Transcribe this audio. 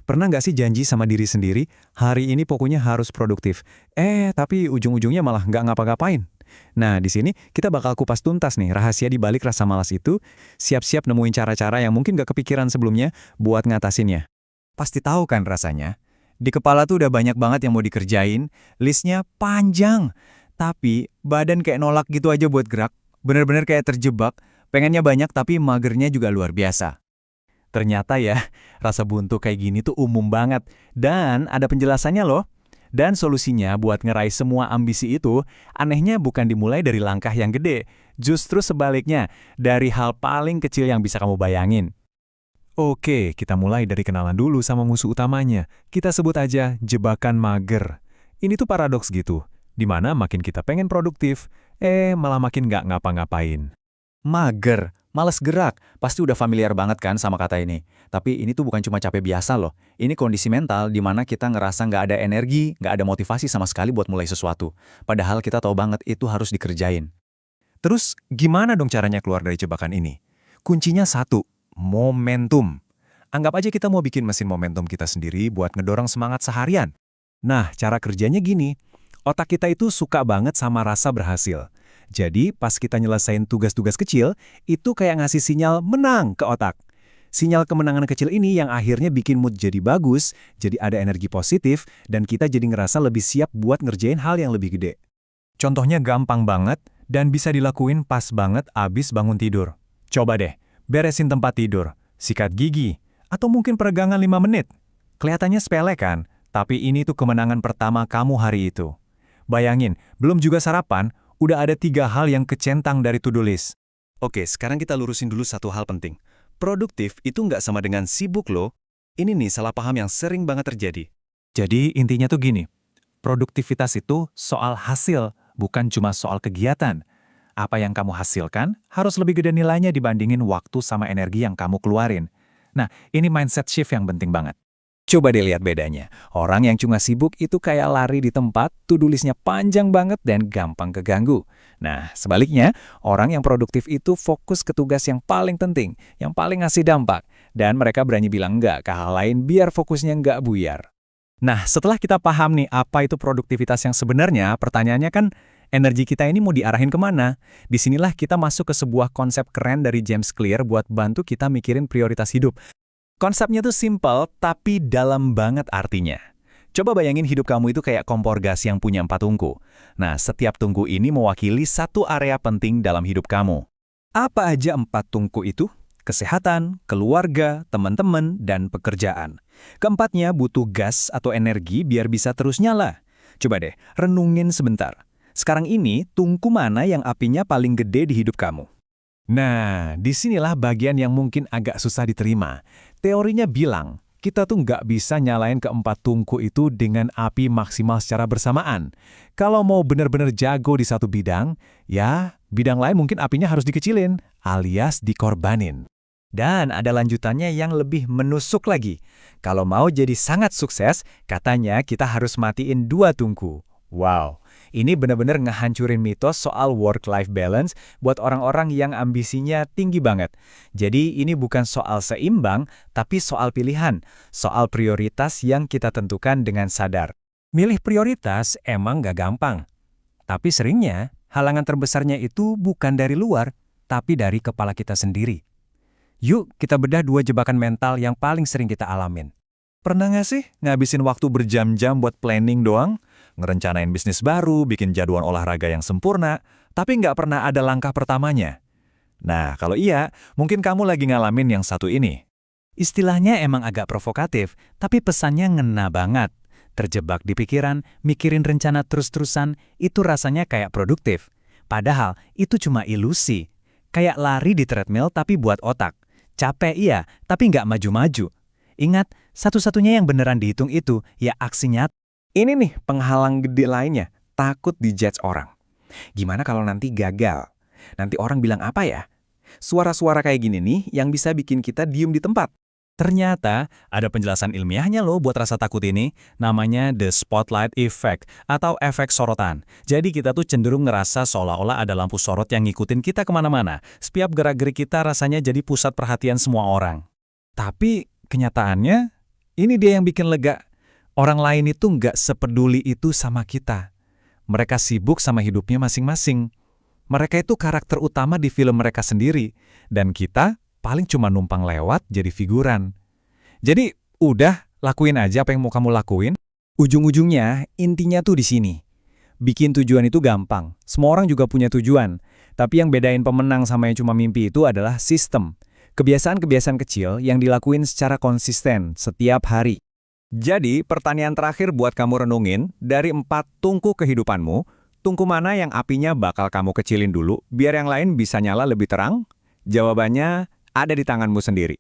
Pernah nggak sih janji sama diri sendiri, hari ini pokoknya harus produktif. Tapi ujung-ujungnya malah nggak ngapa-ngapain. Nah, di sini kita bakal kupas tuntas nih rahasia di balik rasa malas itu, siap-siap nemuin cara-cara yang mungkin nggak kepikiran sebelumnya buat ngatasinnya. Pasti tahu kan rasanya? Di kepala tuh udah banyak banget yang mau dikerjain, listnya panjang. Tapi badan kayak nolak gitu aja buat gerak, bener-bener kayak terjebak, pengennya banyak tapi magernya juga luar biasa. Ternyata ya, rasa buntu kayak gini tuh umum banget. Dan ada penjelasannya loh. Dan solusinya buat ngeraih semua ambisi itu, anehnya bukan dimulai dari langkah yang gede. Justru sebaliknya, dari hal paling kecil yang bisa kamu bayangin. Oke, kita mulai dari kenalan dulu sama musuh utamanya. Kita sebut aja jebakan mager. Ini tuh paradoks gitu, dimana makin kita pengen produktif, malah makin nggak ngapa-ngapain. Mager, males gerak, pasti udah familiar banget kan sama kata ini. Tapi ini tuh bukan cuma capek biasa loh. Ini kondisi mental di mana kita ngerasa nggak ada energi, nggak ada motivasi sama sekali buat mulai sesuatu. Padahal kita tahu banget itu harus dikerjain. Terus gimana dong caranya keluar dari jebakan ini? Kuncinya satu, momentum. Anggap aja kita mau bikin mesin momentum kita sendiri buat ngedorong semangat seharian. Nah, cara kerjanya gini, otak kita itu suka banget sama rasa berhasil. Jadi, pas kita nyelesain tugas-tugas kecil, itu kayak ngasih sinyal menang ke otak. Sinyal kemenangan kecil ini yang akhirnya bikin mood jadi bagus, jadi ada energi positif, dan kita jadi ngerasa lebih siap buat ngerjain hal yang lebih gede. Contohnya gampang banget, dan bisa dilakuin pas banget abis bangun tidur. Coba deh, beresin tempat tidur, sikat gigi, atau mungkin peregangan 5 menit. Kelihatannya sepele kan, tapi ini tuh kemenangan pertama kamu hari itu. Bayangin, belum juga sarapan, udah ada 3 hal yang kecentang dari to-do list. Oke, sekarang kita lurusin dulu satu hal penting. Produktif itu nggak sama dengan sibuk loh. Ini nih salah paham yang sering banget terjadi. Jadi intinya tuh gini, produktivitas itu soal hasil, bukan cuma soal kegiatan. Apa yang kamu hasilkan harus lebih gede nilainya dibandingin waktu sama energi yang kamu keluarin. Nah, ini mindset shift yang penting banget. Coba deh lihat bedanya. Orang yang cuma sibuk itu kayak lari di tempat, to-do list-nya panjang banget dan gampang keganggu. Nah, sebaliknya, orang yang produktif itu fokus ke tugas yang paling penting, yang paling ngasih dampak. Dan mereka berani bilang enggak ke hal lain biar fokusnya enggak buyar. Nah, setelah kita paham nih apa itu produktivitas yang sebenarnya, pertanyaannya kan, energi kita ini mau diarahin kemana? Disinilah kita masuk ke sebuah konsep keren dari James Clear buat bantu kita mikirin prioritas hidup. Konsepnya tuh simple, tapi dalam banget artinya. Coba bayangin hidup kamu itu kayak kompor gas yang punya 4 tungku. Nah, setiap tungku ini mewakili satu area penting dalam hidup kamu. Apa aja 4 tungku itu? Kesehatan, keluarga, teman-teman, dan pekerjaan. Keempatnya butuh gas atau energi biar bisa terus nyala. Coba deh, renungin sebentar. Sekarang ini, tungku mana yang apinya paling gede di hidup kamu? Nah, disinilah bagian yang mungkin agak susah diterima. Teorinya bilang, kita tuh nggak bisa nyalain keempat tungku itu dengan api maksimal secara bersamaan. Kalau mau benar-benar jago di satu bidang, ya bidang lain mungkin apinya harus dikecilin, alias dikorbanin. Dan ada lanjutannya yang lebih menusuk lagi. Kalau mau jadi sangat sukses, katanya kita harus matiin 2 tungku. Wow, ini benar-benar ngehancurin mitos soal work-life balance buat orang-orang yang ambisinya tinggi banget. Jadi ini bukan soal seimbang, tapi soal pilihan, soal prioritas yang kita tentukan dengan sadar. Milih prioritas emang gak gampang. Tapi seringnya, halangan terbesarnya itu bukan dari luar, tapi dari kepala kita sendiri. Yuk kita bedah 2 jebakan mental yang paling sering kita alamin. Pernah nggak sih ngabisin waktu berjam-jam buat planning doang? Ngerencanain bisnis baru, bikin jadwal olahraga yang sempurna, tapi nggak pernah ada langkah pertamanya. Nah, kalau iya, mungkin kamu lagi ngalamin yang satu ini. Istilahnya emang agak provokatif, tapi pesannya ngena banget. Terjebak di pikiran, mikirin rencana terus-terusan, itu rasanya kayak produktif. Padahal, itu cuma ilusi. Kayak lari di treadmill tapi buat otak. Capek iya, tapi nggak maju-maju. Ingat, satu-satunya yang beneran dihitung itu ya aksi nyata. Ini nih penghalang gede lainnya, takut dijudge orang. Gimana kalau nanti gagal? Nanti orang bilang apa ya? Suara-suara kayak gini nih yang bisa bikin kita diem di tempat. Ternyata ada penjelasan ilmiahnya loh buat rasa takut ini, namanya the spotlight effect atau efek sorotan. Jadi kita tuh cenderung ngerasa seolah-olah ada lampu sorot yang ngikutin kita kemana-mana. Setiap gerak-gerik kita rasanya jadi pusat perhatian semua orang. Tapi kenyataannya, Ini dia yang bikin lega. Orang lain itu nggak sepeduli itu sama kita. Mereka sibuk sama hidupnya masing-masing. Mereka itu karakter utama di film mereka sendiri. Dan kita paling cuma numpang lewat jadi figuran. Jadi, udah, lakuin aja apa yang mau kamu lakuin. Ujung-ujungnya, intinya tuh di sini. Bikin tujuan itu gampang. Semua orang juga punya tujuan. Tapi yang bedain pemenang sama yang cuma mimpi itu adalah sistem. Kebiasaan-kebiasaan kecil yang dilakuin secara konsisten setiap hari. Jadi, pertanyaan terakhir buat kamu renungin, dari 4 tungku kehidupanmu, tungku mana yang apinya bakal kamu kecilin dulu, biar yang lain bisa nyala lebih terang? Jawabannya ada di tanganmu sendiri.